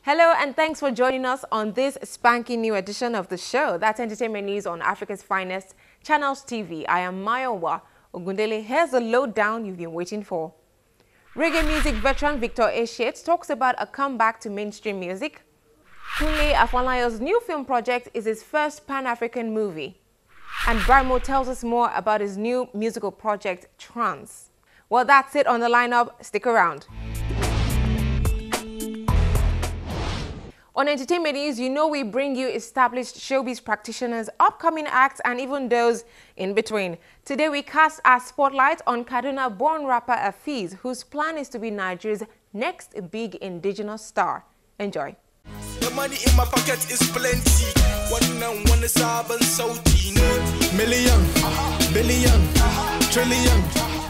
Hello and thanks for joining us on this spanking new edition of the show. That's entertainment news on Africa's finest, Channels TV. I am Mayowa Ogundele. Here's the lowdown you've been waiting for. Reggae music veteran Victor Eshiet talks about a comeback to mainstream music. Kunle Afolayo's new film project is his first Pan-African movie. And Brimo tells us more about his new musical project, Trance. Well, that's it on the lineup. Stick around. On entertainment news, you know we bring you established showbiz practitioners, upcoming acts, and even those in between. Today, we cast our spotlight on Kaduna-born rapper Hafeez, whose plan is to be Nigeria's next big indigenous star. Enjoy. The money in my pocket is plenty. One is million, billion, trillion.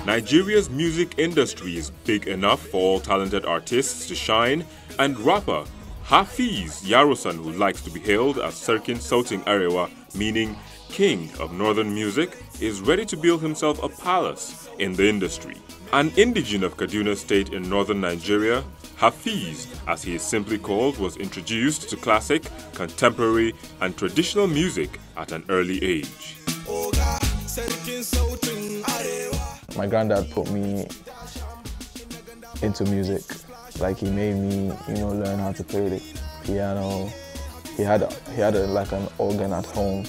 Nigeria's music industry is big enough for all talented artists to shine, and rapper Hafeez Yarosan, who likes to be hailed as Serkin Sautin Arewa, meaning king of northern music, is ready to build himself a palace in the industry. An indigene of Kaduna State in northern Nigeria, Hafeez, as he is simply called, was introduced to classic, contemporary, and traditional music at an early age. My granddad put me into music. Like, he made me, learn how to play the piano. He had like an organ at home,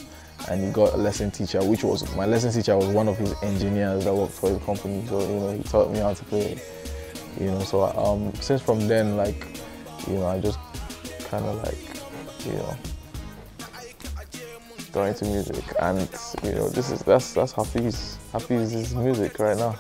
and he got a lesson teacher, which was, my lesson teacher was one of his engineers that worked for his company. So, he taught me how to play, so since from then, like, I just kind of like, got into music, and, that's Hafeez. Hafeez is music right now.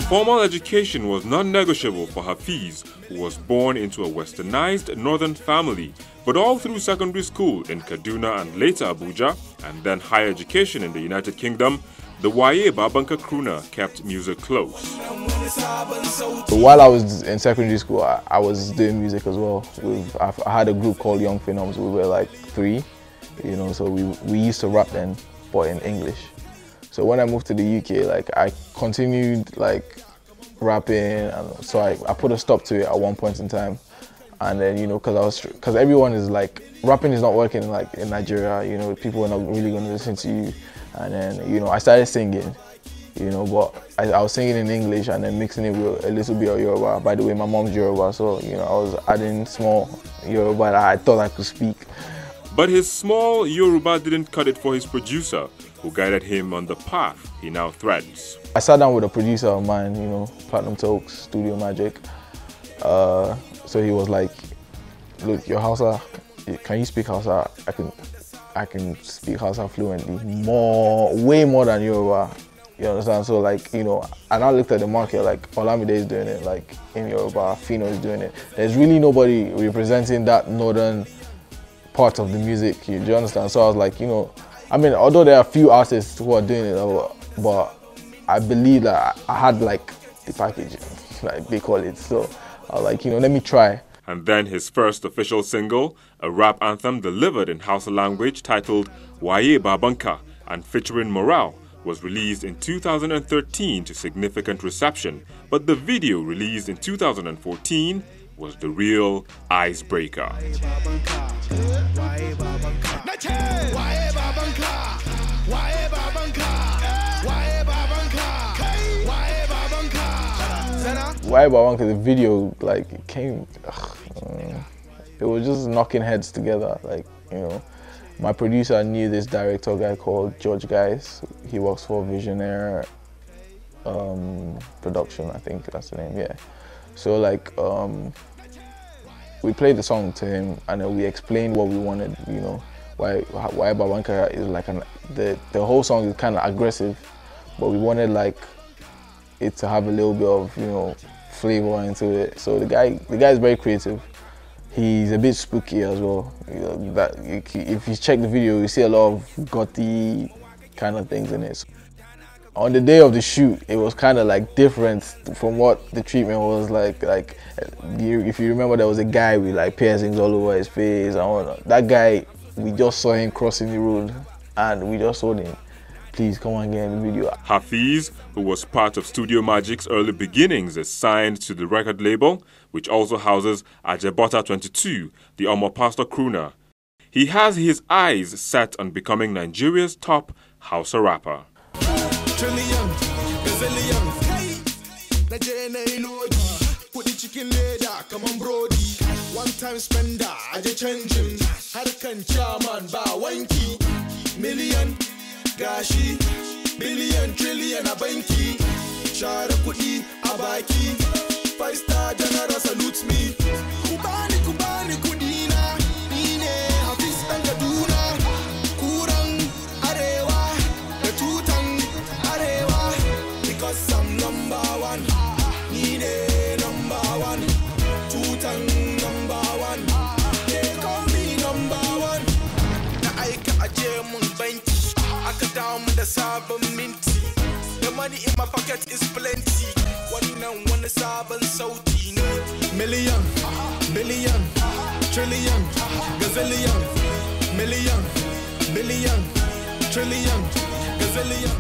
Formal education was non-negotiable for Hafeez, who was born into a westernized northern family, but all through secondary school in Kaduna and later Abuja, and then higher education in the United Kingdom, the Waye Babanka crooner kept music close. So while I was in secondary school, I was doing music as well. I had a group called Young Phenoms. We were like 3, so we used to rap then, but in English. So when I moved to the UK, like, I continued like rapping, and so I put a stop to it at one point in time. And then, because everyone is like, rapping is not working like in Nigeria, people are not really going to listen to you. And then, I started singing, but I was singing in English and then mixing it with a little bit of Yoruba. By the way, my mom's Yoruba, so, I was adding small Yoruba that I thought I could speak. But his small Yoruba didn't cut it for his producer, who guided him on the path he now treads. I sat down with a producer of mine, Platinum Talks, Studio Magic. So he was like, look, your Hausa, can you speak Hausa? I can speak Hausa fluently, way more than Yoruba. You understand? So like, and I looked at the market, like Olamide is doing it, like in Yoruba, Fino is doing it. There's really nobody representing that northern part of the music, do you understand? So I was like, although there are a few artists who are doing it, but I believe that I had like the package, like they call it. So I was like, let me try. And then his first official single, a rap anthem delivered in Hausa language titled Waye Babanka and featuring Morale, was released in 2013 to significant reception. But the video released in 2014 was the real icebreaker. Waye Babanka, the video, like, it came, it was just knocking heads together. Like, my producer knew this director guy called George Guys. He works for Visionaire Production, I think that's the name, yeah. So like, we played the song to him, and then we explained what we wanted, Waye Babanka is like, the whole song is kind of aggressive, but we wanted like it to have a little bit of, flavor into it. So the guy is very creative. He's a bit spooky as well. If you check the video, you see a lot of gothy kind of things in it. on the day of the shoot, it was kind of like different from what the treatment was like. If you remember, there was a guy with like piercings all over his face and all that. That guy, we just saw him crossing the road and we just told him, please come and get in the video. Hafeez, who was part of Studio Magic's early beginnings, is signed to the record label, which also houses Ajebota 22, the Omo Pastor crooner. He has his eyes set on becoming Nigeria's top Hausa rapper. Trillion, gazillion, put the chicken later, come on brody. One time spender, I just changing. Harkan chairman, ba wanki. Million, gashi, billion, trillion, a banki. Share kudi, a baki. 5-star general salutes me. Kubani, kubani, kudina. Nine, Hafeez and Kaduna. Kurang, arewa. The tutang, arewa. Because I'm number one. Nine, number one. Tutang, number one. They call me number one. Na aika aje mun banki. Aka down with the sabon minti. The money in my pocket is plenty. One sabon sauti ne. Million, billion, trillion, gazillion. Million, billion, trillion, gazillion.